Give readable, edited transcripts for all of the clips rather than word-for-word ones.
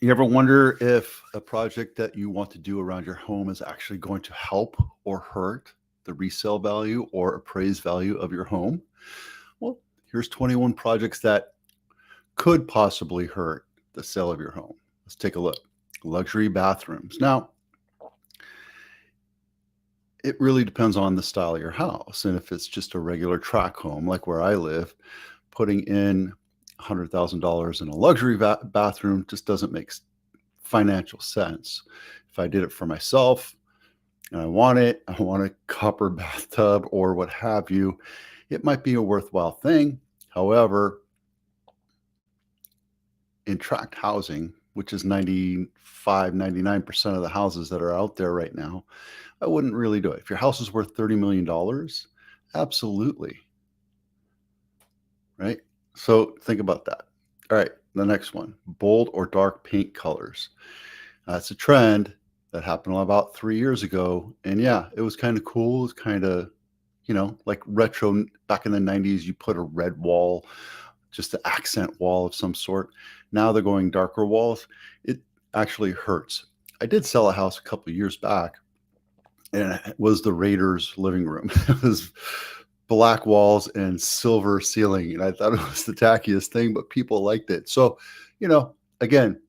You ever wonder if a project that you want to do around your home is actually going to help or hurt the resale value or appraised value of your home? Well, here's 21 projects that could possibly hurt the sale of your home. Let's take a look. Luxury bathrooms. Now, it really depends on the style of your house. And if it's just a regular tract home, like where I live, putting in $100,000 in a luxury bathroom just doesn't make financial sense. If I did it for myself and I want a copper bathtub or what have you, it might be a worthwhile thing. However, in tract housing, which is 99% of the houses that are out there right now, I wouldn't really do it. If your house is worth $30 million, absolutely. Right? So think about that. All right, the next one, bold or dark paint colors. It's a trend that happened about 3 years ago. And yeah, it was kind of cool. It was kind of, like retro. Back in the 90s, you put a red wall, just an accent wall of some sort. Now they're going darker walls. It actually hurts. I did sell a house a couple of years back, and it was the Raiders' living room. It was black walls and silver ceiling, and I thought it was the tackiest thing, but people liked it. So, again,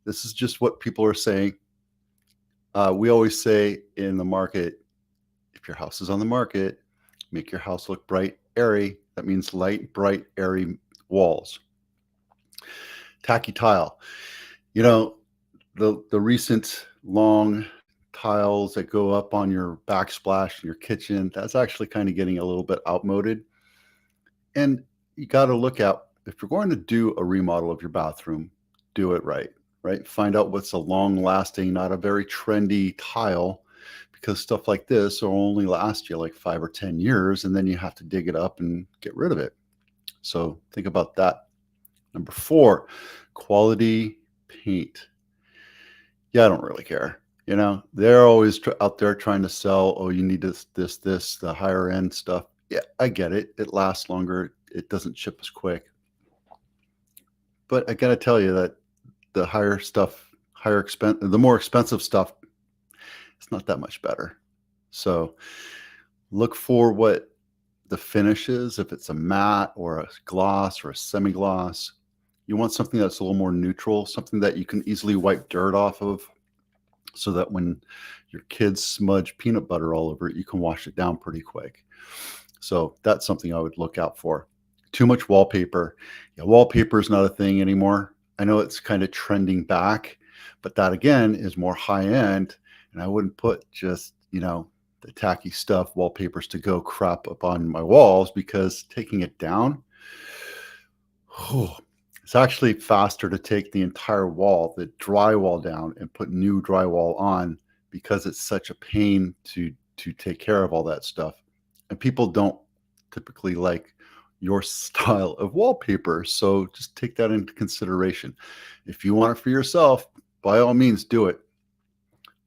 this is just what people are saying. We always say in the market, if your house is on the market, make your house look bright, airy. That means light, bright, airy walls. Tacky tile. The recent long tiles that go up on your backsplash in your kitchen, that's actually kind of getting a little bit outmoded. And you got to look at, if you're going to do a remodel of your bathroom, do it right? Find out what's a long lasting, not a very trendy tile, because stuff like this will only last you like 5 or 10 years, and then you have to dig it up and get rid of it. So think about that. Number 4, quality paint. Yeah, I don't really care. They're always out there trying to sell, oh, you need this, the higher end stuff. Yeah, I get it. It lasts longer. It doesn't chip as quick. But I got to tell you that the the more expensive stuff, it's not that much better. So look for what the finish is. If it's a matte or a gloss or a semi-gloss, you want something that's a little more neutral, something that you can easily wipe dirt off of, so that when your kids smudge peanut butter all over it, you can wash it down pretty quick. So that's something I would look out for. Too much wallpaper. Yeah, wallpaper is not a thing anymore. I know it's kind of trending back, but that again is more high end. And I wouldn't put just, the tacky stuff, wallpapers to go crap up on my walls, because taking it down, it's actually faster to take the entire wall, the drywall down, and put new drywall on, because it's such a pain to take care of all that stuff. And people don't typically like your style of wallpaper. So just take that into consideration. If you want it for yourself, by all means, do it.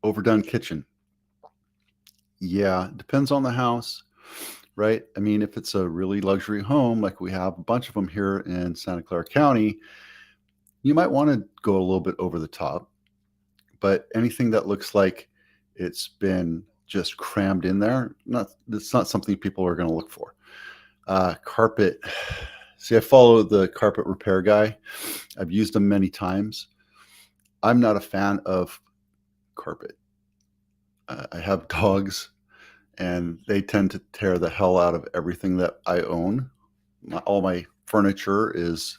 Overdone kitchen. Yeah, it depends on the house, right? I mean, if it's a really luxury home, like we have a bunch of them here in Santa Clara County, you might want to go a little bit over the top. But anything that looks like it's been just crammed in there, it's not something people are going to look for. Carpet. See, I follow the carpet repair guy. I've used them many times. I'm not a fan of carpet. I have dogs, and they tend to tear the hell out of everything that I own. All my furniture is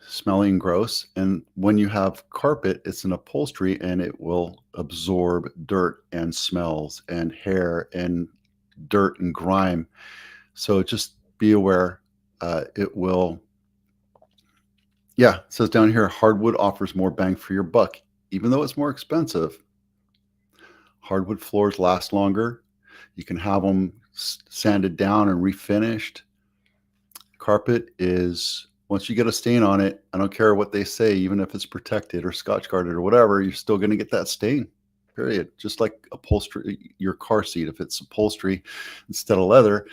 smelly and gross. And when you have carpet, it's an upholstery, and it will absorb dirt and smells and hair and dirt and grime. So just be aware. It will. Yeah, it says down here, hardwood offers more bang for your buck, even though it's more expensive. Hardwood floors last longer. You can have them sanded down and refinished. Carpet is, once you get a stain on it, I don't care what they say, even if it's protected or Scotch guarded or whatever, you're still going to get that stain, period. Just like upholstery, your car seat, if it's upholstery instead of leather,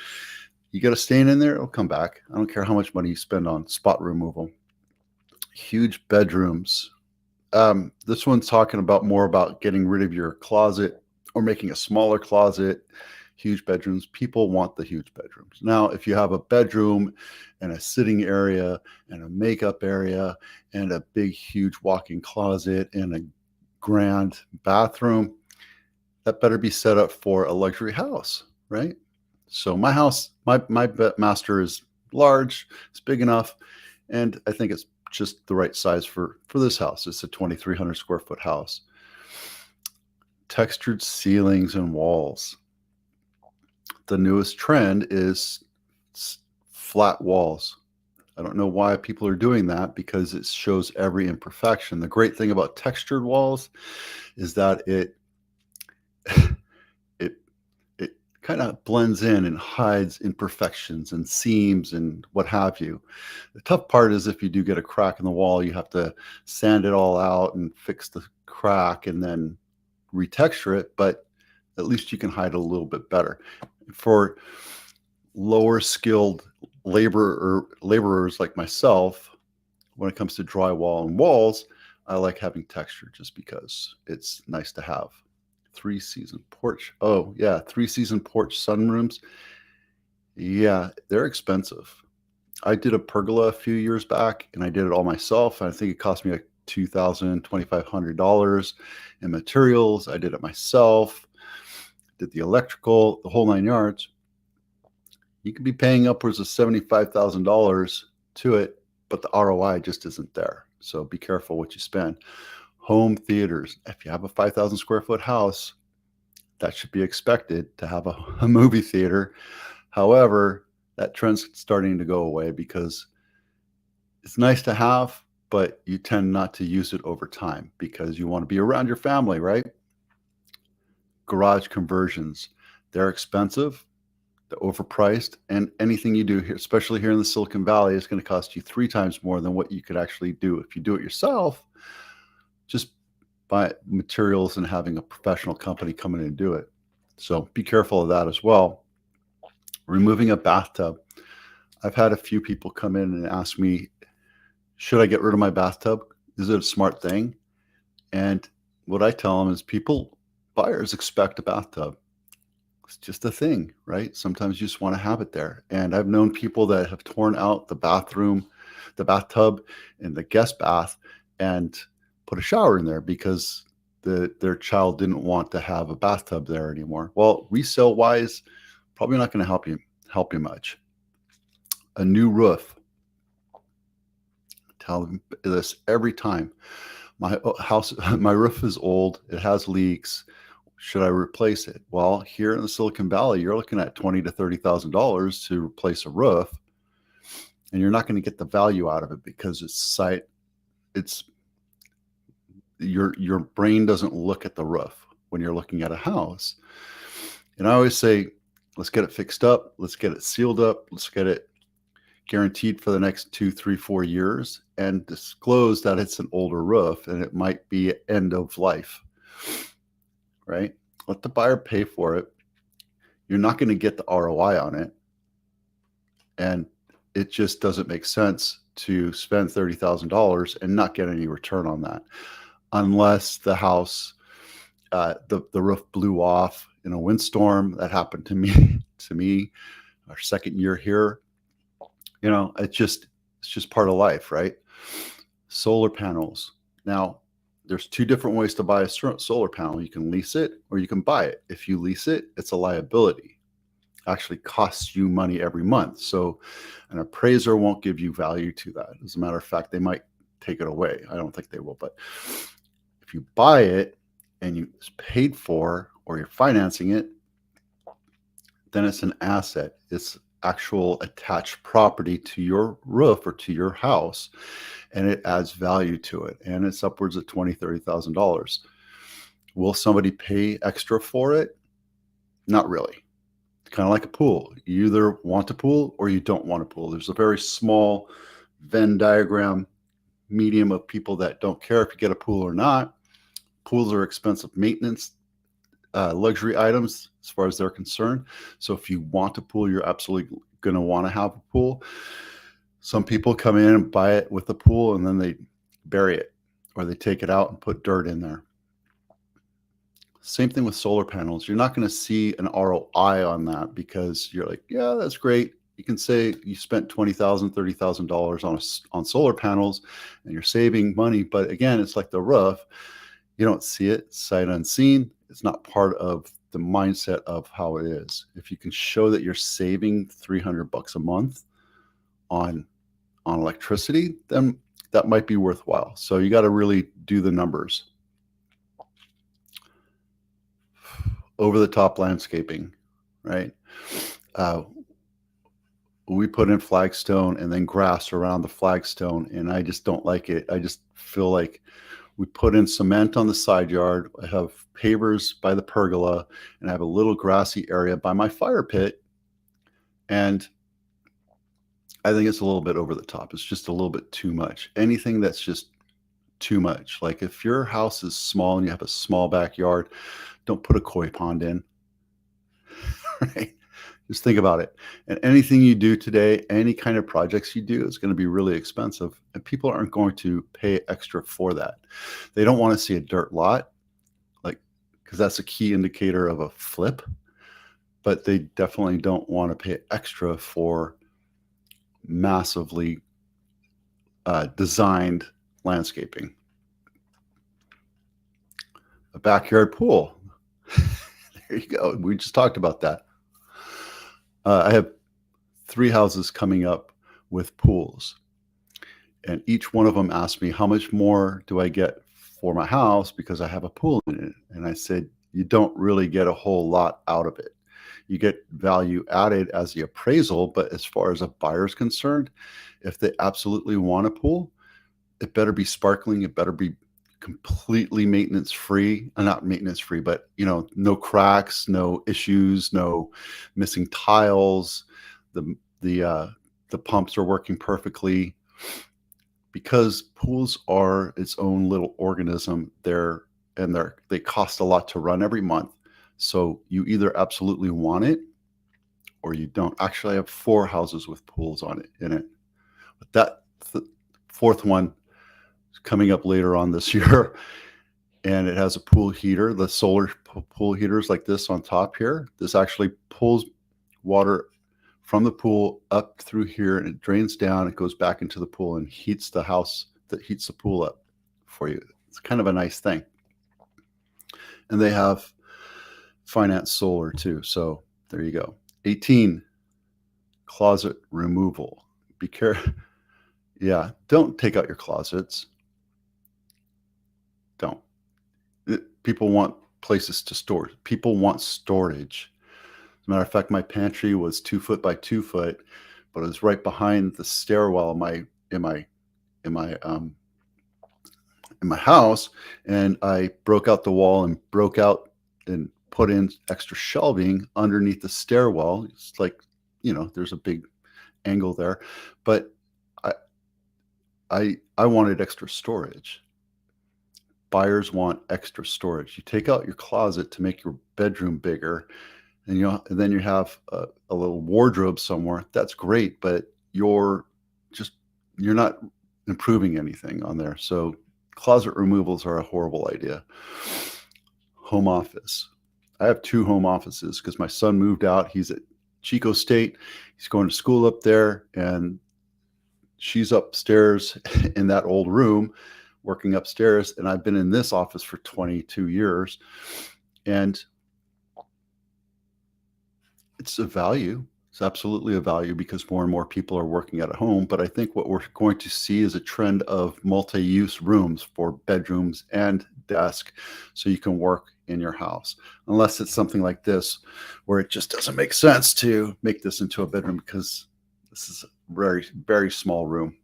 you get a stain in there, it'll come back. I don't care how much money you spend on spot removal. Huge bedrooms. This one's talking about more about getting rid of your closet or making a smaller closet. Huge bedrooms. People want the huge bedrooms. Now, if you have a bedroom and a sitting area and a makeup area and a big, huge walk-in closet and a grand bathroom, that better be set up for a luxury house, right? So my house, my master is large, it's big enough, and I think it's just the right size for this house. It's a 2,300 square foot house. Textured ceilings and walls. The newest trend is flat walls. I don't know why people are doing that, because it shows every imperfection. The great thing about textured walls is that it it kind of blends in and hides imperfections and seams and what have you. The tough part is if you do get a crack in the wall, you have to sand it all out and fix the crack and then retexture it, but at least you can hide it a little bit better. For lower skilled laborers like myself, when it comes to drywall and walls, I like having texture just because it's nice to have. 3-season porch. Oh yeah, 3-season porch sunrooms. Yeah, they're expensive. I did a pergola a few years back and I did it all myself. And I think it cost me like $2,000, $2,500 in materials. I did it myself, did the electrical, the whole 9 yards. You could be paying upwards of $75,000 to it, but the ROI just isn't there. So be careful what you spend. Home theaters. If you have a 5,000 square foot house, that should be expected to have a movie theater. However, that trend's starting to go away because it's nice to have, but you tend not to use it over time because you want to be around your family, right? Garage conversions. They're expensive, they're overpriced, and anything you do here, especially here in the Silicon Valley, is going to cost you 3 times more than what you could actually do if you do it yourself. Just buy materials and having a professional company come in and do it. So be careful of that as well. Removing a bathtub. I've had a few people come in and ask me, should I get rid of my bathtub? Is it a smart thing? And what I tell them is buyers expect a bathtub. It's just a thing, right? Sometimes you just want to have it there. And I've known people that have torn out the bathtub and the guest bath and put a shower in there because their child didn't want to have a bathtub there anymore. Well, resale wise, probably not going to help you much. A new roof. Tell them this every time. My roof is old. It has leaks. Should I replace it? Well, here in the Silicon Valley, you're looking at $20,000 to $30,000 to replace a roof, and you're not going to get the value out of it because your brain doesn't look at the roof when you're looking at a house. And I always say, let's get it fixed up. Let's get it sealed up. Let's get it guaranteed for the next 2, 3, 4 years and disclose that it's an older roof and it might be end of life, right? Let the buyer pay for it. You're not going to get the ROI on it. And it just doesn't make sense to spend $30,000 and not get any return on that. Unless the house, the roof blew off in a windstorm. That happened to me, our second year here. You know, it's just part of life, right? Solar panels. Now, there's 2 different ways to buy a solar panel. You can lease it or you can buy it. If you lease it, it's a liability. It actually costs you money every month. So an appraiser won't give you value to that. As a matter of fact, they might take it away. I don't think they will, but if you buy it and it's paid for or you're financing it, then it's an asset. It's actual attached property to your roof or to your house, and it adds value to it, and it's upwards of $20,000, $30,000. Will somebody pay extra for it? Not really. It's kind of like a pool. You either want a pool or you don't want a pool. There's a very small Venn diagram medium of people that don't care if you get a pool or not. Pools are expensive maintenance, luxury items as far as they're concerned. So if you want a pool, you're absolutely going to want to have a pool. Some people come in and buy it with a pool and then they bury it, or they take it out and put dirt in there. Same thing with solar panels. You're not going to see an ROI on that because you're like, yeah, that's great. You can say you spent $20,000, $30,000 on solar panels and you're saving money. But again, it's like the roof. You don't see it, sight unseen. It's not part of the mindset of how it is. If you can show that you're saving $300 a month on electricity, then that might be worthwhile. So you got to really do the numbers. Over the top landscaping, right? We put in flagstone and then grass around the flagstone, and I just don't like it. I just feel like we put in cement on the side yard. I have pavers by the pergola, and I have a little grassy area by my fire pit. And I think it's a little bit over the top. It's just a little bit too much. Anything that's just too much. Like if your house is small and you have a small backyard, don't put a koi pond in. Right? Just think about it. And anything you do today, any kind of projects you do, is going to be really expensive. And people aren't going to pay extra for that. They don't want to see a dirt lot, like, because that's a key indicator of a flip. But they definitely don't want to pay extra for massively designed landscaping. A backyard pool. There you go. We just talked about that. I have 3 houses coming up with pools, and each one of them asked me, how much more do I get for my house because I have a pool in it? And I said, you don't really get a whole lot out of it. You get value added as the appraisal, but as far as a buyer is concerned, if they absolutely want a pool, it better be sparkling. It better be completely maintenance free, not maintenance free, but no cracks, no issues, no missing tiles. The pumps are working perfectly, because pools are its own little organism. They cost a lot to run every month. So you either absolutely want it or you don't. Actually, I have 4 houses with pools in it. But that fourth one coming up later on this year, and it has a pool heater. The solar pool heaters like this on top here, this actually pulls water from the pool up through here, and it drains down, it goes back into the pool and heats the house, that heats the pool up for you. It's kind of a nice thing. And they have finance solar too, so there you go. 18, closet removal. Be careful. Yeah, don't take out your closets. Don't. People want places to store. People want storage. As a matter of fact, my pantry was 2 foot by 2 foot, but it was right behind the stairwell in my house, and I broke out the wall and put in extra shelving underneath the stairwell. It's like, there's a big angle there, but I wanted extra storage. Buyers want extra storage. You take out your closet to make your bedroom bigger, and then you have a little wardrobe somewhere. That's great, but you're not improving anything on there. So closet removals are a horrible idea. Home office. I have 2 home offices because my son moved out. He's at Chico State. He's going to school up there, and she's upstairs in that old room working upstairs, and I've been in this office for 22 years, and it's a value. It's absolutely a value because more and more people are working at home. But I think what we're going to see is a trend of multi-use rooms for bedrooms and desk, so you can work in your house, unless it's something like this where it just doesn't make sense to make this into a bedroom, because this is a very, very small room.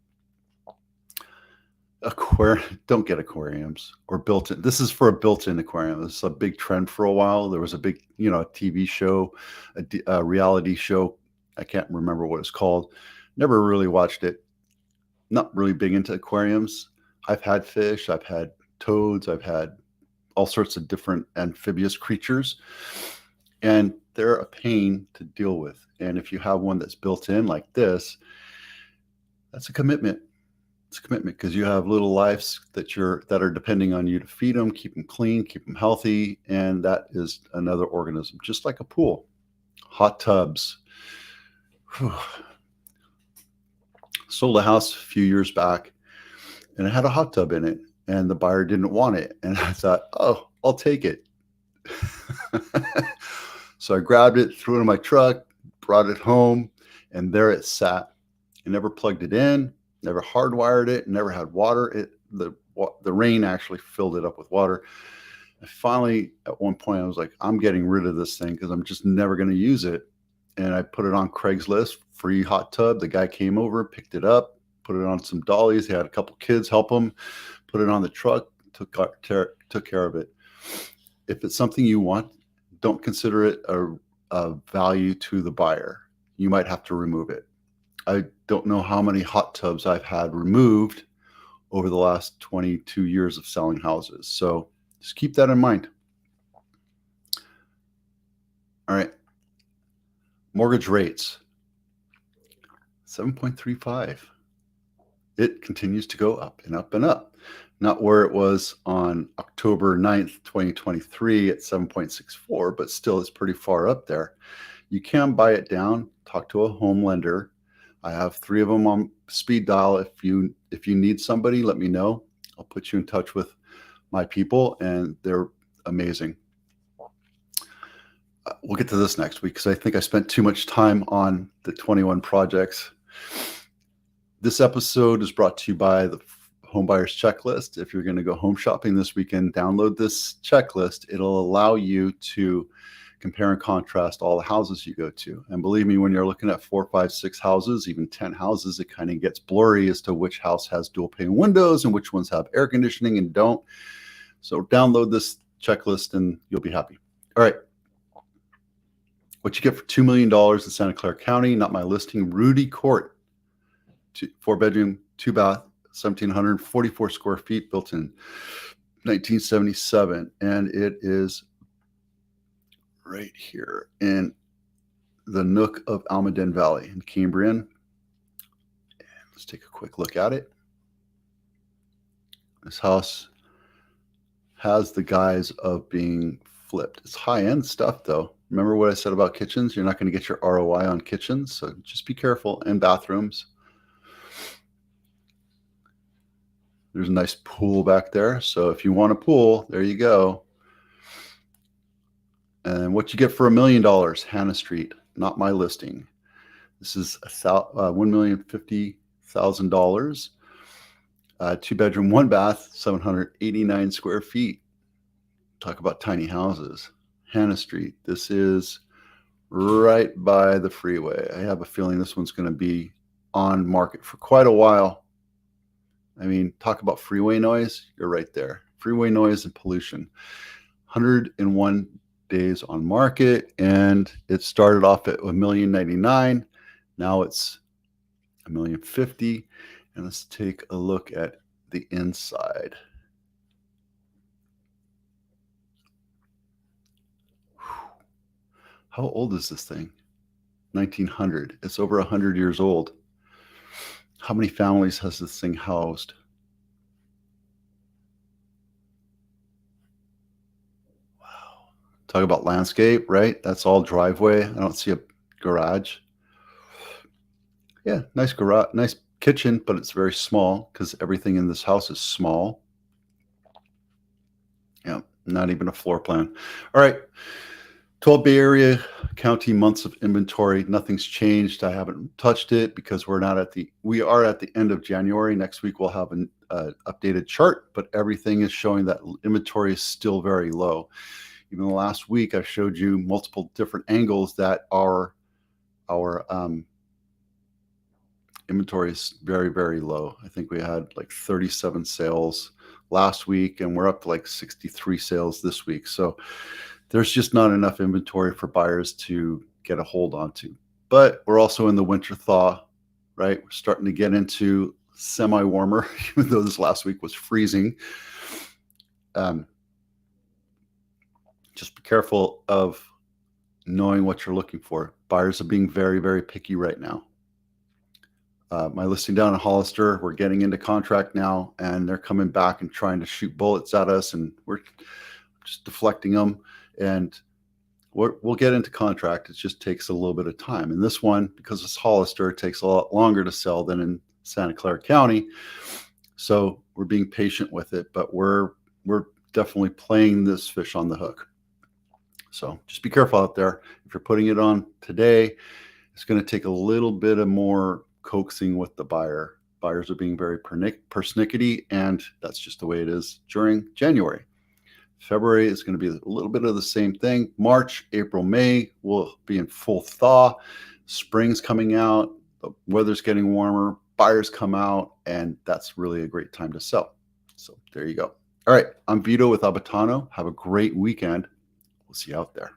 Don't get aquariums or built-in. This is for a built-in aquarium. This is a big trend for a while. There was a big, TV show, a reality show. I can't remember what it's called. Never really watched it. Not really big into aquariums. I've had fish. I've had toads. I've had all sorts of different amphibious creatures, and they're a pain to deal with. And if you have one that's built in like this, that's a commitment. It's a commitment because you have little lives that are depending on you to feed them, keep them clean, keep them healthy, and that is another organism, just like a pool. Hot tubs. Whew. Sold a house a few years back, and it had a hot tub in it, and the buyer didn't want it, and I thought, oh, I'll take it. So I grabbed it, threw it in my truck, brought it home, and there it sat. I never plugged it in, never hardwired it, never had water. The rain actually filled it up with water. I finally, at one point, I was like, I'm getting rid of this thing because I'm just never going to use it. And I put it on Craigslist, free hot tub. The guy came over, picked it up, put it on some dollies. He had a couple kids help him, put it on the truck, took care of it. If it's something you want, don't consider it a value to the buyer. You might have to remove it. I don't know how many hot tubs I've had removed over the last 22 years of selling houses. So just keep that in mind. All right. Mortgage rates, 7.35. It continues to go up and up and up. Not where it was on October 9th, 2023 at 7.64, but still it's pretty far up there. You can buy it down, talk to a home lender. I have 3 of them on speed dial. If you need somebody, let me know. I'll put you in touch with my people, and they're amazing. We'll get to this next week because I think I spent too much time on the 21 projects. This episode is brought to you by the Home Buyers Checklist. If you're going to go home shopping this weekend, download this checklist. It'll allow you to compare and contrast all the houses you go to. And believe me, when you're looking at 4, 5, 6 houses, even 10 houses, it kind of gets blurry as to which house has dual pane windows and which ones have air conditioning and don't. So download this checklist and you'll be happy. All right. What you get for $2 million in Santa Clara County, not my listing, Rudy Court, 4-bedroom, 2-bath, 1,744 square feet, built in 1977. And it is right here in the nook of Almaden Valley in Cambrian. And let's take a quick look at it. This house has the guise of being flipped. It's high-end stuff, though. Remember what I said about kitchens? You're not going to get your ROI on kitchens, so just be careful. And bathrooms. There's a nice pool back there. So if you want a pool, there you go. And what you get for $1 million, Hannah Street, not my listing. This is $1,050,000. 2-bedroom, 1-bath, 789 square feet. Talk about tiny houses. Hannah Street. This is right by the freeway. I have a feeling this one's going to be on market for quite a while. I mean, talk about freeway noise. You're right there. Freeway noise and pollution. 101 days on market, and it started off at $1,099,000. Now it's $1,050,000. And let's take a look at the inside. How old is this thing? 1900. It's over 100 years old. How many families has this thing housed? Wow. Talk about landscape, right? That's all driveway. I don't see a garage. Yeah, nice garage, nice kitchen, but it's very small because everything in this house is small. Yeah, not even a floor plan. All right. 12 Bay Area County months of inventory. Nothing's changed. I haven't touched it because we are at the end of January. Next week we'll have an updated chart, but everything is showing that inventory is still very low. Even last week I showed you multiple different angles that our inventory is very, very low. I think we had like 37 sales last week, and we're up to like 63 sales this week. So there's just not enough inventory for buyers to get a hold onto. But we're also in the winter thaw, right? We're starting to get into semi-warmer, even though this last week was freezing. Just be careful of knowing what you're looking for. Buyers are being very, very picky right now. My listing down in Hollister, we're getting into contract now, and they're coming back and trying to shoot bullets at us, and we're just deflecting them. And we'll get into contract. It just takes a little bit of time. And this one, because it's Hollister, it takes a lot longer to sell than in Santa Clara County. So we're being patient with it, but we're definitely playing this fish on the hook. So just be careful out there. If you're putting it on today, it's going to take a little bit of more coaxing with the buyer. Buyers are being very persnickety, and that's just the way it is during January. February is going to be a little bit of the same thing. March, April, May will be in full thaw. Spring's coming out. The weather's getting warmer. Buyers come out, and that's really a great time to sell. So there you go. All right, I'm Vito with Abitano. Have a great weekend. We'll see you out there.